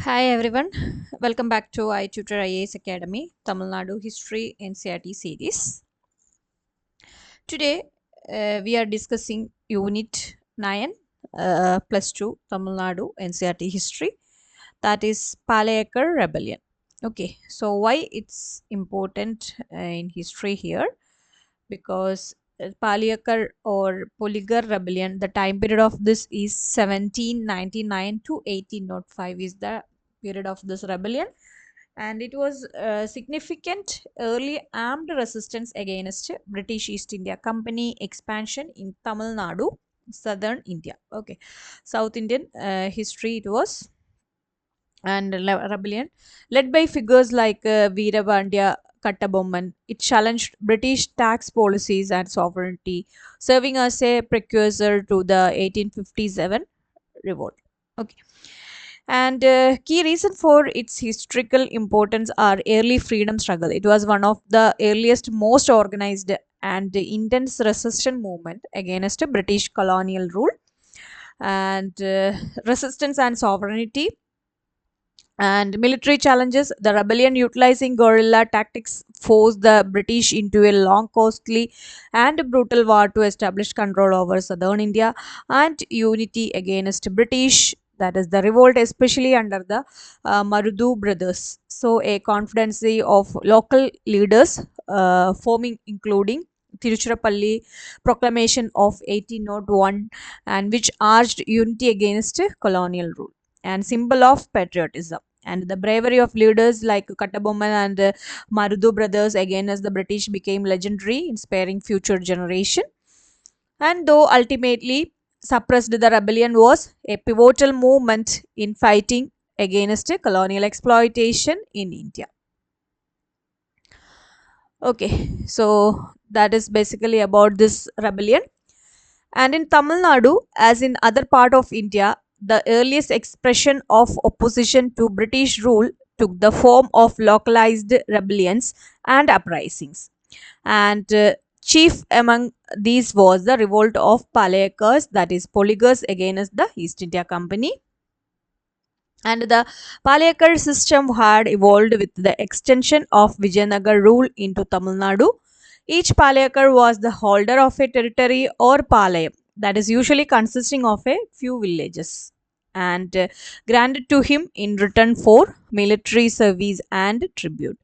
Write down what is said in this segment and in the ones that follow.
Hi everyone, welcome back to i-TUTOR IAS Academy Tamilnadu History NCERT series. Today we are discussing Unit 9 plus 2 Tamilnadu NCERT History, that is Palayakkarar Rebellion. Okay, so why it's important in history here? Because Palayakkarar or Polygar Rebellion, the time period of this is 1799 to 1805 is the period of this rebellion, and it was a significant early armed resistance against British East India Company expansion in Tamil Nadu, southern India. Okay, South Indian history it was, and rebellion led by figures like Veerabandya Kattabomman. It challenged British tax policies and sovereignty, serving as a precursor to the 1857 revolt. Okay, and key reason for its historical importance are early freedom struggle. It was one of the earliest, most organized and intense resistance movement against British colonial rule, and resistance and sovereignty and military challenges. The rebellion, utilizing guerrilla tactics, forced the British into a long, costly, and brutal war to establish control over southern India and unity against British. That is the revolt, especially under the Marudu brothers. So, a confederacy of local leaders forming, including Tiruchirappalli Proclamation of 1801, and which urged unity against colonial rule and symbol of patriotism. And the bravery of leaders like Kattabomman and Marudu brothers against the British became legendary, inspiring future generation. And though ultimately suppressed, the rebellion was a pivotal movement in fighting against colonial exploitation in India. Okay, so that is basically about this rebellion. And in Tamil Nadu, as in other part of India, the earliest expression of opposition to British rule took the form of localized rebellions and uprisings. And chief among these was the revolt of Palayakkars, that is Polygars against the East India Company. And the Palayakkar system had evolved with the extension of Vijayanagar rule into Tamil Nadu. Each Palayakkar was the holder of a territory or palayam, that is usually consisting of a few villages, and granted to him in return for military service and tribute.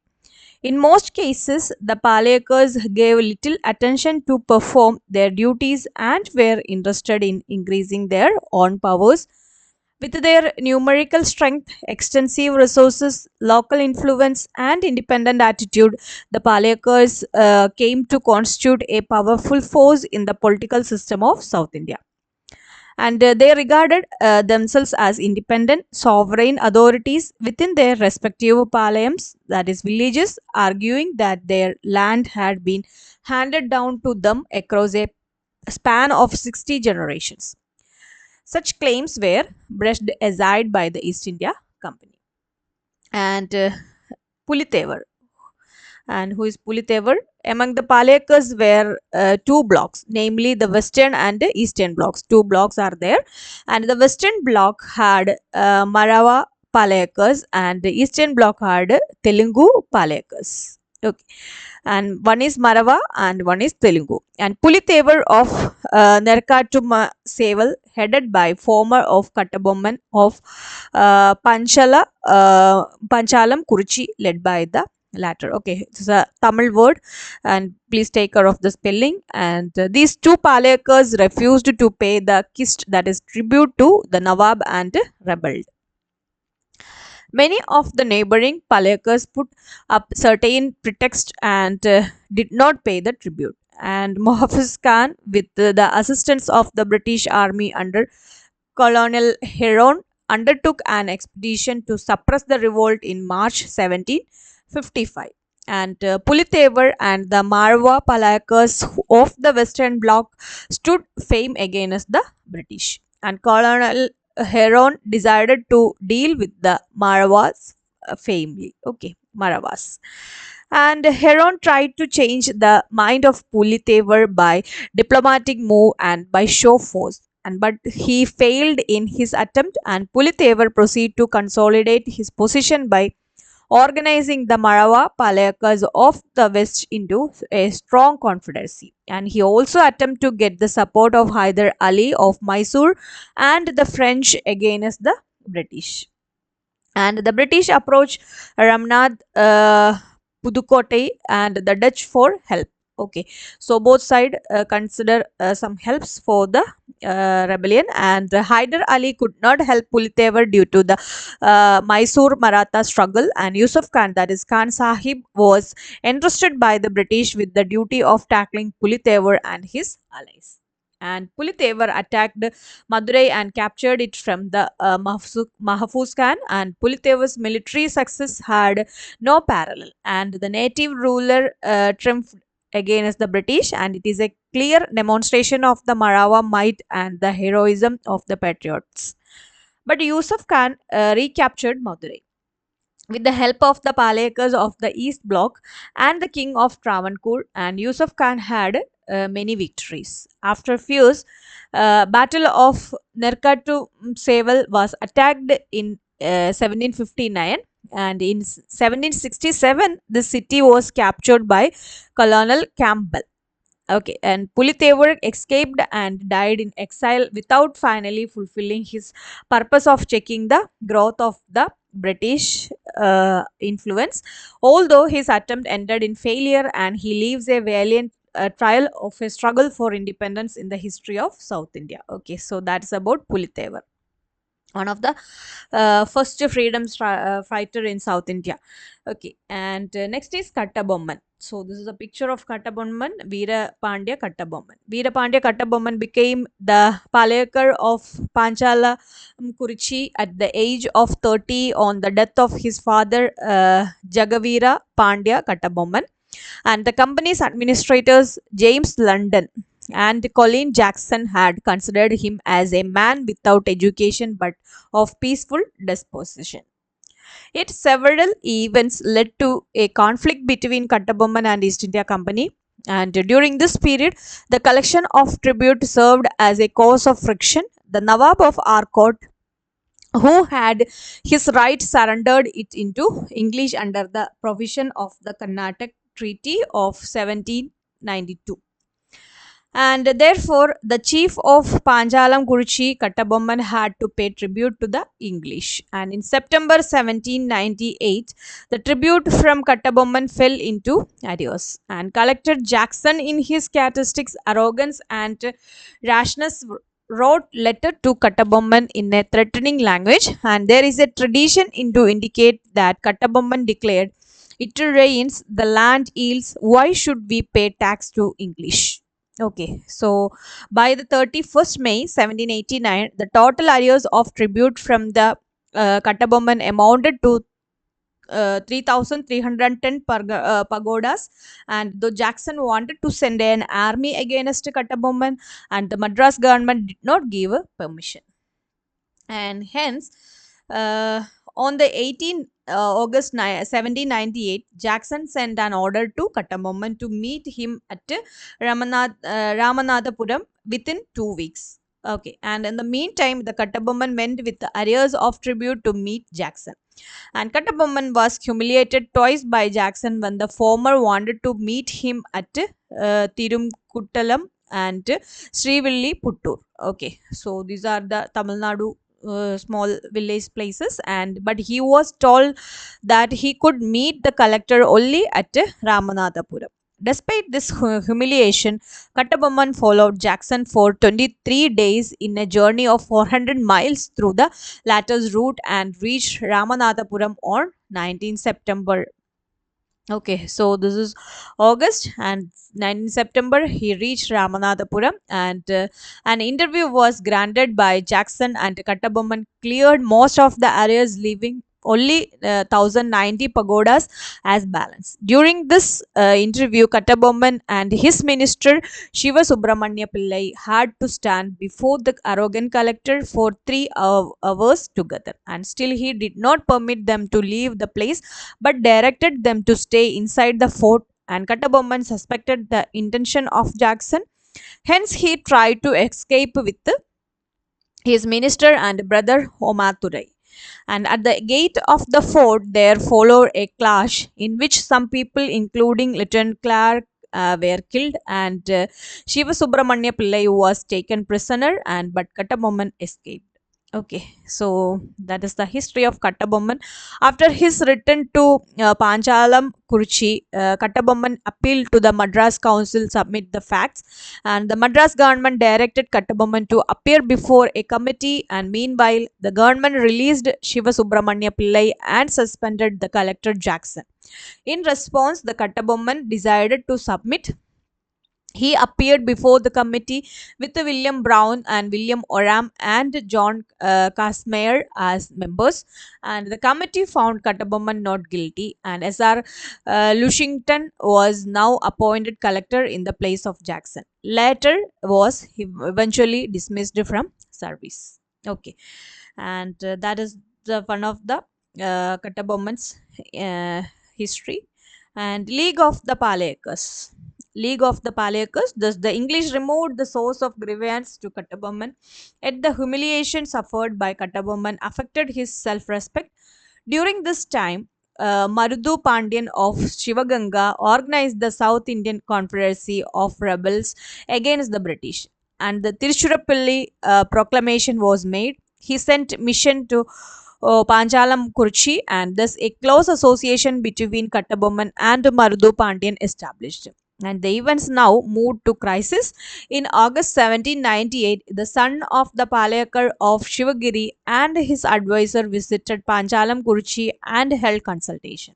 In most cases, the Palayakkars gave little attention to perform their duties and were interested in increasing their own powers. With their numerical strength, extensive resources, local influence, and independent attitude, the Palayakkars came to constitute a powerful force in the political system of South India. And they regarded themselves as independent, sovereign authorities within their respective palayams, that is, villages, arguing that their land had been handed down to them across a span of 60 generations. Such claims were brushed aside by the East India Company. And Pulitevar. And who is Pulitevar? Among the Palayakkars were two blocks, namely the western and the eastern blocks. Two blocks are there, and the western block had Marava Palayakkas, and the eastern block had Telugu Palayakkas. Okay, and one is Marava and one is Telugu. And Pulitevar of Nerkatuma Seval, headed by former of Kattabomman of Panchalam Kurichi, led by the latter. Okay, it's a Tamil word, and please take care of the spelling. And these two Palayakkars refused to pay the kist, that is tribute, to the Nawab, and rebelled. Many of the neighboring Palayakkars put up certain pretext and did not pay the tribute. And Muhafiz Khan, with the assistance of the British army under Colonel Heron, undertook an expedition to suppress the revolt in March 1755. And Pulitevar and the Marwa Palayakkars of the Western Bloc stood firm against the British. And Colonel Heron decided to deal with the Marwas family. Okay, Maravas. And Heron tried to change the mind of Pulitevar by diplomatic move and by show force. but he failed in his attempt, and Pulithevar proceeded to consolidate his position by organizing the Marava Palayakkars of the west into a strong confederacy. And he also attempted to get the support of Hyder Ali of Mysore and the French against the British. And the British approached Ramnath Pudukkottai and the Dutch for help. Okay, so both sides consider some helps for the rebellion, and Hyder Ali could not help Pulithevar due to the Mysore Maratha struggle, and Yusuf Khan, that is Khan Sahib, was entrusted by the British with the duty of tackling Pulithevar and his allies. And Pulithevar attacked Madurai and captured it from the Mahfuz Khan, and Pulithevar's military success had no parallel, and the native ruler triumphed against the British, and it is a clear demonstration of the Maratha might and the heroism of the patriots. But Yusuf Khan recaptured Madurai with the help of the Palayakkars of the East Bloc and the King of Travancore, and Yusuf Khan had many victories. After fierce Battle of Nerkattu Seval was attacked in 1759, and in 1767 the city was captured by Colonel Campbell. Okay, and Pulithevar escaped and died in exile without finally fulfilling his purpose of checking the growth of the British influence. Although his attempt ended in failure, and he leaves a valiant trial of a struggle for independence in the history of South India. Okay, so that's about Pulithevar, one of the first freedom fighter in South India. Okay, and next is Kattabomman. So this is a picture of Kattabomman, Veera Pandya Kattabomman. Veera Pandya Kattabomman became the Palayakkar of Panchala Kurichi at the age of 30 on the death of his father Jagaveera Pandya Kattabomman, and the company's administrators James London and Colin Jackson had considered him as a man without education but of peaceful disposition. Yet several events led to a conflict between Kattabomman and East India Company, and during this period the collection of tribute served as a cause of friction. The Nawab of Arcot, who had his right, surrendered it into English under the provision of the Carnatic Treaty of 1792. And therefore, the chief of Panjalam Kurichi, Kattabomman, had to pay tribute to the English. And in September 1798, the tribute from Kattabomman fell into arrears. And Collector Jackson, in his characteristics, arrogance, and rashness, wrote letter to Kattabomman in a threatening language. And there is a tradition to indicate that Kattabomman declared, "It rains, the land yields. Why should we pay tax to English?" Okay, so by the 31st May 1789, the total arrears of tribute from the Kattabomman amounted to 3,310 pagodas, and though Jackson wanted to send an army against Kattabomman, and the Madras government did not give permission, and hence on the 18th August 1798, Jackson sent an order to Kattabomman to meet him at Ramanathapuram within 2 weeks. Okay, and in the meantime, the Kattabomman went with the arrears of tribute to meet Jackson. And Kattabomman was humiliated twice by Jackson when the former wanted to meet him at Tirumkuttalam and Srivilli-Puttur. Okay, so these are the Tamil Nadu small village places, and but he was told that he could meet the collector only at Ramanathapuram. Despite this humiliation, Kattabomman followed Jackson for 23 days in a journey of 400 miles through the latter's route and reached Ramanathapuram on 19 September. Okay, so this is August, and 19 September he reached Ramanathapuram, and an interview was granted by Jackson, and Kattabomman cleared most of the areas, leaving only 1090 pagodas as balance. During this interview, Kattabomman and his minister Shiva Subramanya Pillai had to stand before the arrogant collector for 3 hours together, and still he did not permit them to leave the place but directed them to stay inside the fort, and Kattabomman suspected the intention of Jackson. Hence, he tried to escape with his minister and brother Homaturai. And at the gate of the fort, there followed a clash in which some people, including Lieutenant Clark, were killed, and Shiva Subramanya Pillai was taken prisoner, and but Kattabomman escaped. Okay, so that is the history of Kattabomman. After his return to Panchalam Kurchi, Kattabomman appealed to the Madras Council submit the facts, and the Madras government directed Kattabomman to appear before a committee, and meanwhile the government released Shiva Subramanya Pillai and suspended the collector Jackson. In response, the Kattabomman decided to submit. He appeared before the committee with William Brown and William Oram and John Casmere as members, and the committee found Kattabomman not guilty, and S.R. Lushington was now appointed collector in the place of Jackson. Later was he eventually dismissed from service. Okay, and that is the one of the Kattabomman's history. And League of the Palayakkas. League of the Palayakkas. Thus, the English removed the source of grievance to Kattabomman. Yet the humiliation suffered by Kattabomman affected his self-respect. During this time, Marudu Pandyan of Shivaganga organized the South Indian Confederacy of rebels against the British, and the Tiruchirappalli proclamation was made. He sent mission to Panchalam Kurchi, and thus a close association between Kattabomman and Marudu Pandyan established. And the events now moved to crisis. In August 1798, the son of the Palayakkar of Shivagiri and his advisor visited Panchalam Kurchi and held consultation.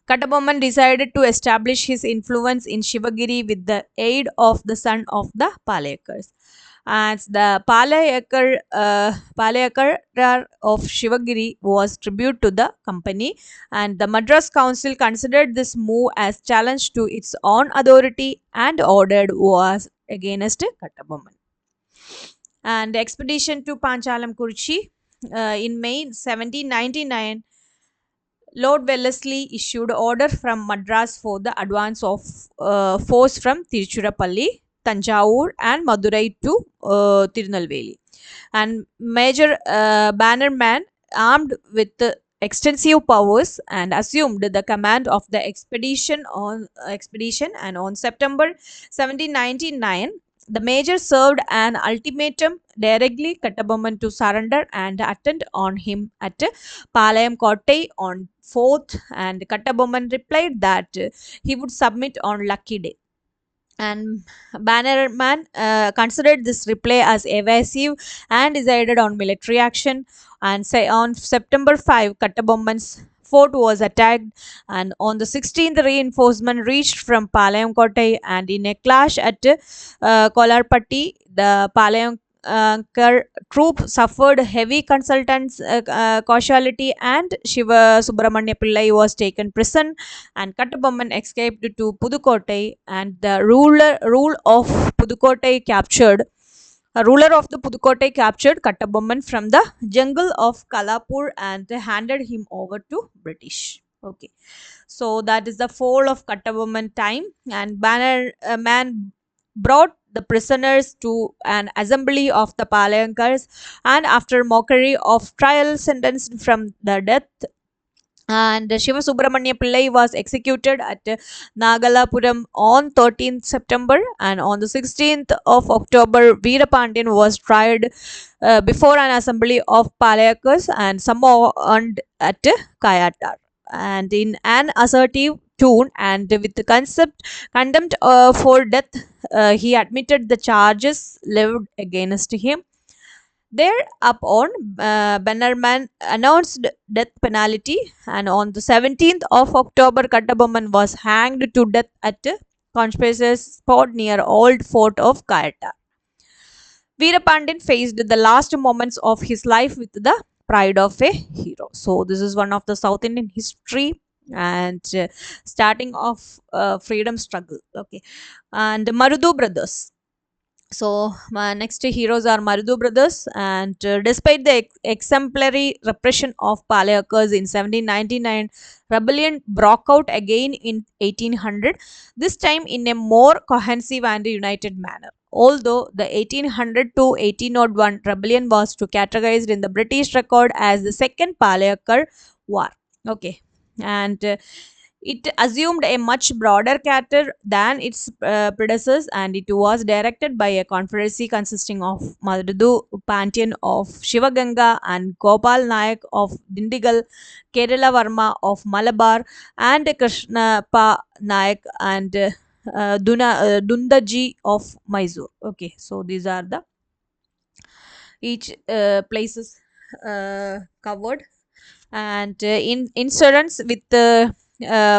Kattabomman decided to establish his influence in Shivagiri with the aid of the son of the Palayakkars. As the Palayakkarar of Shivagiri was tribute to the company, and the Madras Council considered this move as challenge to its own authority and ordered was against Kattabomman. And the expedition to Panchalam Kurchi in May 1799, Lord Wellesley issued order from Madras for the advance of force from Tiruchirappalli, Tanjavur and Madurai to Tirunelveli. And Major Bannerman, armed with extensive powers, and assumed the command of the expedition. And on September 1799, the major served an ultimatum directly Kattabomman to surrender and attend on him at Palayakkarar on 4th, and Kattabomman replied that he would submit on lucky day. And Bannerman considered this reply as evasive and decided on military action. And say on September 5, Kattabomman's fort was attacked, and on the 16th, reinforcement reached from Palayakkarar, and in a clash at Kolarpatti, the Palayakkar troop suffered heavy casualty, and Shiva Subramanya Pillai was taken prison, and Kattabomman escaped to Pudukkottai, and the ruler of Pudukkottai captured a ruler of the Pudukkottai captured Kattabomman from the jungle of Kalapur and handed him over to British. Okay, so that is the fall of Kattabomman time, and Bannerman brought the prisoners to an assembly of the Palayakkars, and after mockery of trial, sentenced from the death. And Shiva Subramanya Pillai was executed at Nagalapuram on 13th September, and on the 16th of October, Veerapandian was tried before an assembly of Palayakkars and summoned at Kayatar. And in an assertive tone and with the contempt for death, he admitted the charges levied against him. Thereupon, Bannerman announced death penalty, and on the 17th of October, Kattabomman was hanged to death at a conspicuous spot near Old Fort of Kayata. Veerapandian faced the last moments of his life with the pride of a hero. So, this is one of the South Indian history and starting of freedom struggle. Okay, and Marudu brothers. So my next heroes are Marudu brothers, and despite the exemplary repression of Palayakkars in 1799, rebellion broke out again in 1800, this time in a more cohesive and united manner. although the 1800 to 1801 rebellion was to categorized in the British record as the Second Palayakkarar War. Okay, and it assumed a much broader character than its predecessors, and it was directed by a confederacy consisting of Madhudu Pantian of Shivaganga and Gopal Nayak of Dindigal, Kerala Varma of Malabar, and Krishna Pa Nayak and Dundaji of Mysore. Okay, so these are the each places covered, and in incidents with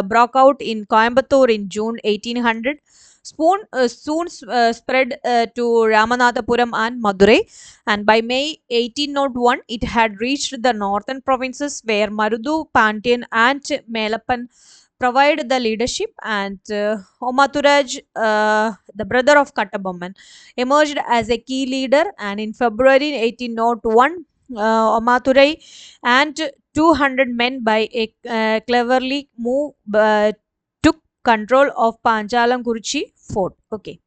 broke out in Coimbatore in June 1800. Soon spread to Ramanathapuram and Madurai, and by May 1801 it had reached the northern provinces where Marudu, Pandian, and Melappan provided the leadership, and Omaturaj, the brother of Kattabomman, emerged as a key leader, and in February 1801 Omaturai and 200 men by a cleverly move took control of Panchalam Kurichi fort. Okay.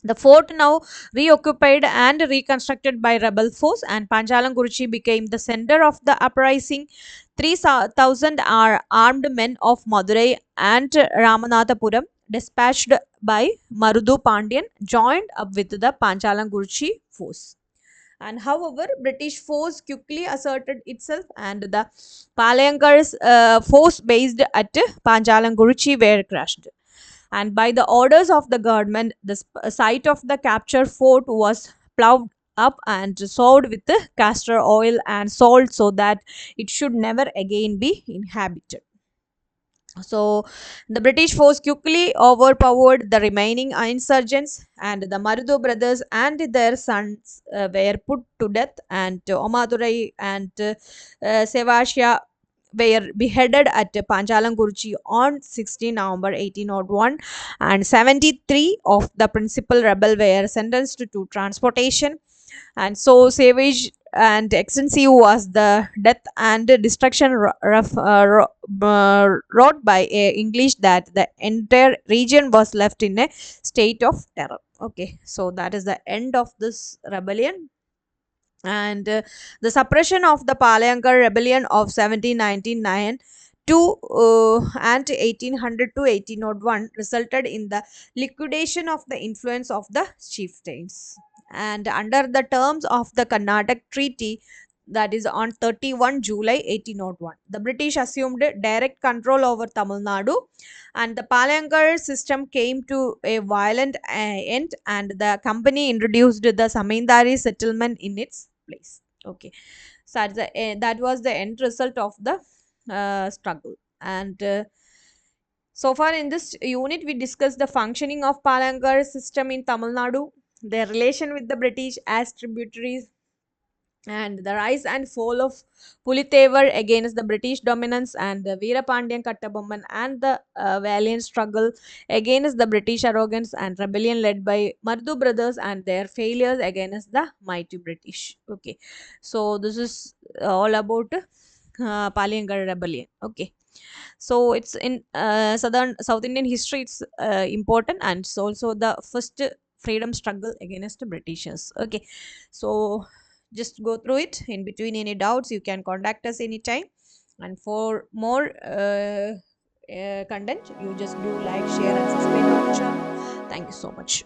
The fort now reoccupied and reconstructed by rebel force, and Panchalam Kurichi became the center of the uprising. 3,000 are armed men of Madurai and Ramanathapuram, dispatched by Marudu Pandian, joined up with the Panchalam Kurichi force. And however, British force quickly asserted itself, and the Palayakkar's force based at Panchalanguruchi were crushed. And by the orders of the government, the site of the captured fort was ploughed up and sowed with castor oil and salt so that it should never again be inhabited. So the British force quickly overpowered the remaining insurgents, and the Marudu brothers and their sons were put to death, and Omadurai and Sevasya were beheaded at Panchalanguruchi on 16 November 1801, and 73 of the principal rebel were sentenced to transportation. And so savage and extensive was the death and destruction wrought by English that the entire region was left in a state of terror. Okay, so that is the end of this rebellion. And the suppression of the Palayankar rebellion of 1799 to and 1800 to 1801 resulted in the liquidation of the influence of the chieftains. And under the terms of the Karnataka Treaty, that is on 31 July 1801, the British assumed direct control over Tamil Nadu, and the Palayankar system came to a violent end, and the company introduced the Zamindari settlement in its place. Okay, so that was the end result of the struggle. And so far in this unit, we discussed the functioning of Palayankar system in Tamil Nadu, their relation with the British as tributaries, and the rise and fall of Pulithevar against the British dominance, and the Veerapandian Kattabomman, and the valiant struggle against the British arrogance and rebellion led by Mardu brothers and their failures against the mighty British. Okay, so this is all about Palayankar rebellion. Okay, so it's in South Indian history. It's important, and it's also the first freedom struggle against the Britishers. Okay, so just go through it. In between any doubts, you can contact us anytime. And for more content, you just do like, share, and subscribe to the channel. Thank you so much.